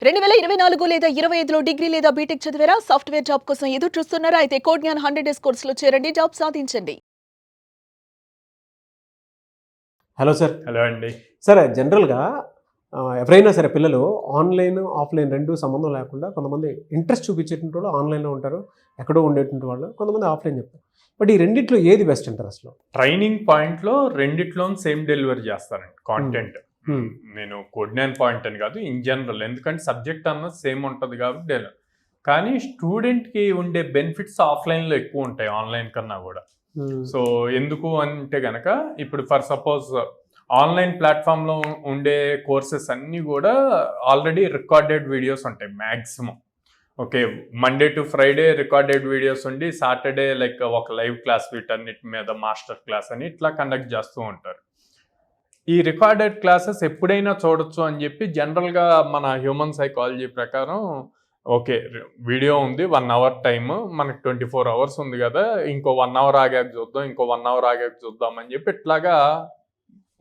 2024 లేదా 25లో డిగ్రీ లేదా బీటెక్ చదివారా? సాఫ్ట్‌వేర్ జాబ్ కోసం ఎదురు చూస్తున్నారా? అయితే కోడ్ జ్ఞాన్ 100 డేస్ కోర్సులో చేరండి, జాబ్ సాధించండి. Hello sir. హలో అండి. సార్ జనరల్‌గా ఎవరైనా సరే పిల్లలు ఆన్‌లైన్, ఆఫ్‌లైన్ 2 సంబంధం లేకుండా కొంతమంది ఇంట్రెస్ట్ చూపించేటువంటి వాళ్ళు ఆన్‌లైన్‌లో ఉంటారు. ఎక్కడో ఉండేటువంటి వాళ్ళు కొంతమంది ఆఫ్‌లైన్ చెప్తారు. బట్ ఈ రెండిట్లో ఏది బెస్ట్ అంటారు అసలు? ట్రైనింగ్ పాయింట్లో రెండిట్లోనూ సేమ్ డెలివరీ చేస్తారండి కాంటెంట్. నేను కోడ్ జ్ఞాన్ పాయింట్ అని కాదు, ఇన్ జనరల్. ఎందుకంటే సబ్జెక్ట్ అన్నది సేమ్ ఉంటుంది కాబట్టి కానీ స్టూడెంట్కి ఉండే బెనిఫిట్స్ ఆఫ్లైన్లో ఎక్కువ ఉంటాయి ఆన్లైన్ కన్నా కూడా. సో ఎందుకు అంటే కనుక ఇప్పుడు ఫర్ సపోజ్ ఆన్లైన్ ప్లాట్ఫామ్లో ఉండే కోర్సెస్ అన్నీ కూడా ఆల్రెడీ రికార్డెడ్ వీడియోస్ ఉంటాయి maximum. Okay, Monday to Friday recorded videos ఉండి సాటర్డే లైక్ ఒక లైవ్ క్లాస్ వీటన్నిటి మీద మాస్టర్ క్లాస్ అని ఇట్లా కండక్ట్ చేస్తూ ఉంటారు. ఈ రికార్డెడ్ క్లాసెస్ ఎప్పుడైనా చూడొచ్చు అని చెప్పి జనరల్గా మన హ్యూమన్ సైకాలజీ ప్రకారం ఓకే వీడియో ఉంది 1 అవర్ టైమ్, మనకి 24 అవర్స్ ఉంది కదా, ఇంకో 1 అవర్ ఆగాక చూద్దాం, ఇంకో 1 అవర్ ఆగాక చూద్దాం అని చెప్పి ఇట్లాగా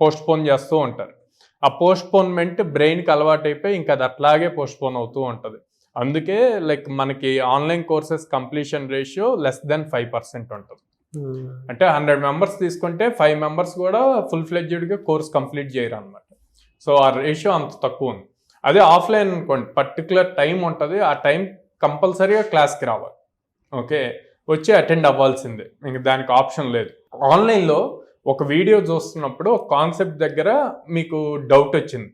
పోస్ట్పోన్ చేస్తూ ఉంటారు. ఆ పోస్ట్పోన్మెంట్ బ్రెయిన్కి అలవాటు అయిపోయి ఇంకా అది అట్లాగే పోస్ట్పోన్ అవుతూ ఉంటుంది. అందుకే లైక్ మనకి online courses completion ratio less than 5% ఉంటుంది. అంటే 100 మెంబర్స్ తీసుకుంటే 5 మెంబర్స్ కూడా ఫుల్ ఫ్లెడ్జ్డ్గా కోర్స్ కంప్లీట్ చేయరు అనమాట. సో ఆ రేషియో అంత తక్కువ ఉంది. అదే ఆఫ్లైన్ అనుకోండి, పర్టికులర్ టైం ఉంటుంది, ఆ టైం కంపల్సరీగా క్లాస్కి రావాలి. ఓకే, వచ్చి అటెండ్ అవ్వాల్సిందే, ఇంక దానికి ఆప్షన్ లేదు. ఆన్లైన్లో ఒక వీడియో చూస్తున్నప్పుడు ఒక కాన్సెప్ట్ దగ్గర మీకు డౌట్ వచ్చింది.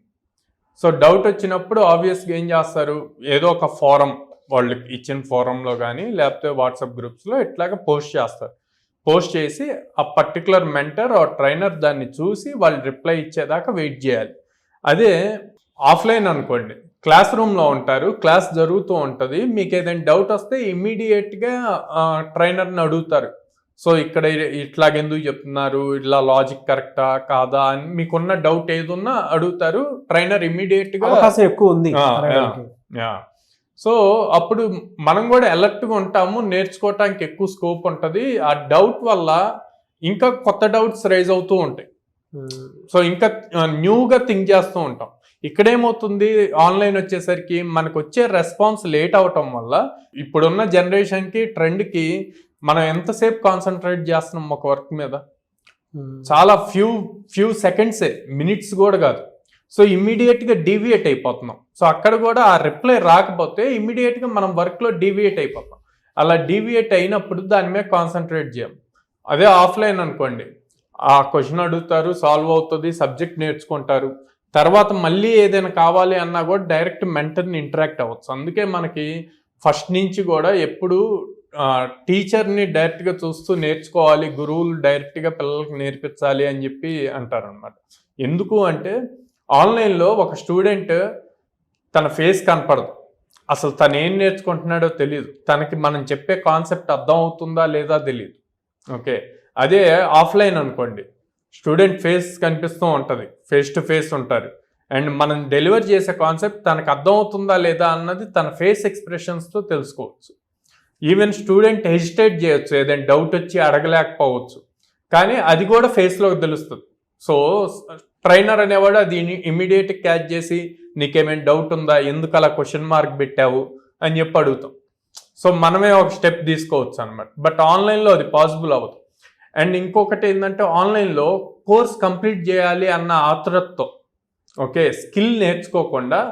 సో డౌట్ వచ్చినప్పుడు ఆబ్వియస్గా ఏం చేస్తారు, ఏదో ఒక ఫోరం, వాళ్ళు ఇచ్చిన ఫోరంలో కానీ లేకపోతే వాట్సాప్ గ్రూప్స్లో ఇట్లాగా పోస్ట్ చేస్తారు. పోస్ట్ చేసి ఆ పర్టికులర్ మెంటర్ ఆ ట్రైనర్ దాన్ని చూసి వాళ్ళు రిప్లై ఇచ్చేదాకా వెయిట్ చేయాలి. అదే ఆఫ్లైన్ అనుకోండి, క్లాస్ రూమ్లో ఉంటారు, క్లాస్ జరుగుతూ ఉంటుంది, మీకు ఏదైనా డౌట్ వస్తే ఇమ్మీడియట్గా ట్రైనర్ని అడుగుతారు. సో ఇక్కడ ఇట్లాగెందుకు చెప్తున్నారు, ఇలా లాజిక్ కరెక్టా కాదా అని మీకున్న డౌట్ ఏదున్నా అడుగుతారు. ట్రైనర్ ఇమ్మీడియట్గా అవకాశం ఎక్కువ ఉంది. సో అప్పుడు మనం కూడా అలర్ట్గా ఉంటాము, నేర్చుకోవటానికి ఎక్కువ స్కోప్ ఉంటుంది. ఆ డౌట్ వల్ల ఇంకా కొత్త డౌట్స్ రైజ్ అవుతూ ఉంటాయి. సో ఇంకా న్యూగా థింక్ చేస్తూ ఉంటాం. ఇక్కడేమవుతుంది, ఆన్లైన్ వచ్చేసరికి మనకు వచ్చే రెస్పాన్స్ లేట్ అవటం వల్ల ఇప్పుడున్న జనరేషన్కి ట్రెండ్కి మనం ఎంతసేపు కాన్సన్ట్రేట్ చేస్తున్నాం ఒక వర్క్ మీద, చాలా ఫ్యూ సెకండ్సే, మినిట్స్ కూడా కాదు. సో ఇమ్మీడియట్గా డీవియేట్ అయిపోతున్నాం. సో అక్కడ కూడా ఆ రిప్లై రాకపోతే ఇమ్మీడియట్గా మనం వర్క్లో డీవియేట్ అయిపోతాం. అలా డీవియేట్ అయినప్పుడు దాని మీద కాన్సన్ట్రేట్ చేయం. అదే ఆఫ్లైన్ అనుకోండి, ఆ క్వశ్చన్ అడుగుతారు, సాల్వ్ అవుతుంది, సబ్జెక్ట్ నేర్చుకుంటారు, తర్వాత మళ్ళీ ఏదైనా కావాలి అన్నా కూడా డైరెక్ట్ మెంటర్ని ఇంటరాక్ట్ అవ్వచ్చు. అందుకే మనకి ఫస్ట్ నుంచి కూడా ఎప్పుడు టీచర్ని డైరెక్ట్గా చూస్తూ నేర్చుకోవాలి, గురువులు డైరెక్ట్గా పిల్లలకు నేర్పించాలి అని చెప్పి అంటారు అనమాట. ఎందుకు అంటే ఆన్లైన్లో ఒక స్టూడెంట్ తన ఫేస్ కనపడదు, అసలు తను ఏం నేర్చుకుంటున్నాడో తెలియదు, తనకి మనం చెప్పే కాన్సెప్ట్ అర్థం అవుతుందా లేదా తెలియదు. ఓకే, అదే ఆఫ్లైన్ అనుకోండి, స్టూడెంట్ ఫేస్ కనిపిస్తూ ఉంటుంది, ఫేస్ టు ఫేస్ ఉంటారు, అండ్ మనం డెలివర్ చేసే కాన్సెప్ట్ తనకు అర్థం అవుతుందా లేదా అన్నది తన ఫేస్ ఎక్స్ప్రెషన్స్తో తెలుసుకోవచ్చు. ఈవెన్ స్టూడెంట్ హెజిటేట్ చేయొచ్చు, ఏదైనా డౌట్ వచ్చి అడగలేకపోవచ్చు, కానీ అది కూడా ఫేస్లోకి తెలుస్తుంది. సో ట్రైనర్ అనేవాడు అది ఇమీడియట్ క్యాచ్ చేసి నీకేమైనా డౌట్ ఉందా, ఎందుకు అలా క్వశ్చన్ మార్క్ పెట్టావు అని చెప్పి అడుగుతాం. సో మనమే ఒక స్టెప్ తీసుకోవచ్చు అనమాట. బట్ ఆన్లైన్లో అది పాసిబుల్ అవ్వదు. అండ్ ఇంకొకటి ఏంటంటే ఆన్లైన్లో కోర్స్ కంప్లీట్ చేయాలి అన్న ఆతురతతో ఓకే స్కిల్ నేర్చుకోకుండా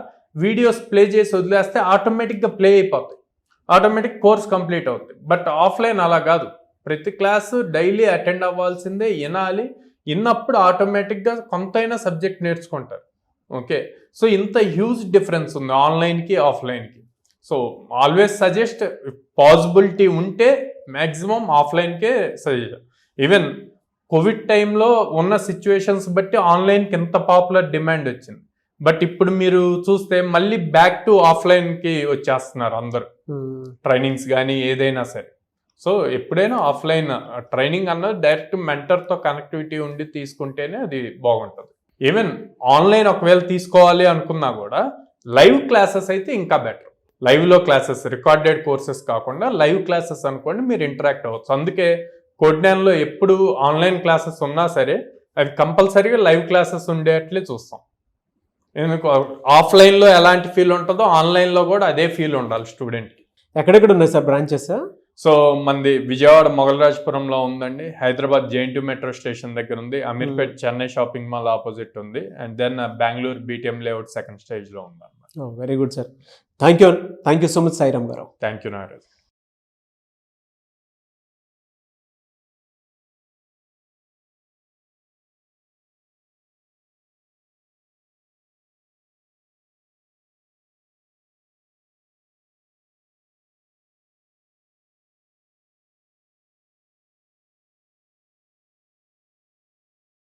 వీడియోస్ ప్లే చేసి వదిలేస్తే ఆటోమేటిక్గా ప్లే అయిపోతాయి, ఆటోమేటిక్ కోర్స్ కంప్లీట్ అవుతుంది. బట్ ఆఫ్లైన్ అలా కాదు, ప్రతి క్లాసు డైలీ అటెండ్ అవ్వాల్సిందే, వినాలి, విన్నప్పుడు ఆటోమేటిక్గా కొంతైనా సబ్జెక్ట్ నేర్చుకుంటారు. ఓకే, సో ఇంత హ్యూజ్ డిఫరెన్స్ ఉంది ఆన్లైన్కి ఆఫ్లైన్కి. సో ఆల్వేస్ సజెస్ట్, పాసిబిలిటీ ఉంటే మ్యాక్సిమం ఆఫ్లైన్కే సజెస్ట్. ఈవెన్ కోవిడ్ టైంలో ఉన్న సిచ్యువేషన్స్ బట్టి ఆన్లైన్కి ఎంత పాపులర్ డిమాండ్ వచ్చింది. బట్ ఇప్పుడు మీరు చూస్తే మళ్ళీ బ్యాక్ టు ఆఫ్లైన్కి వచ్చేస్తున్నారు అందరూ, ట్రైనింగ్స్ కానీ ఏదైనా సరే. సో ఎప్పుడైనా ఆఫ్లైన్ ట్రైనింగ్ అన్నది డైరెక్ట్ మెంటర్తో కనెక్టివిటీ ఉండి తీసుకుంటేనే అది బాగుంటుంది. ఈవెన్ ఆన్లైన్ ఒకవేళ తీసుకోవాలి అనుకున్నా కూడా లైవ్ క్లాసెస్ అయితే ఇంకా బెటర్. లైవ్లో క్లాసెస్, రికార్డెడ్ కోర్సెస్ కాకుండా లైవ్ క్లాసెస్ అనుకోండి, మీరు ఇంటరాక్ట్ అవ్వచ్చు. అందుకే కోడ్ జ్ఞాన్లో ఎప్పుడు ఆన్లైన్ క్లాసెస్ ఉన్నా సరే అవి కంపల్సరీగా లైవ్ క్లాసెస్ ఉండేట్లే చూస్తాం. ఎందుకు ఆఫ్లైన్లో ఎలాంటి ఫీల్ ఉంటుందో ఆన్లైన్లో కూడా అదే ఫీల్ ఉండాలి స్టూడెంట్కి. ఎక్కడెక్కడ ఉన్నాయి సార్ బ్రాంచెస్? సో మనది విజయవాడ మొగలరాజపురంలో ఉందండి, హైదరాబాద్ జేఎన్టీ మెట్రో స్టేషన్ దగ్గర ఉంది, Ameerpet Chennai shopping mall opposite ఉంది, and then Bengaluru BTM layout second స్టేజ్లో ఉంది. Very good sir. Thank you so much Sairam garu. Thank you Nagaraj.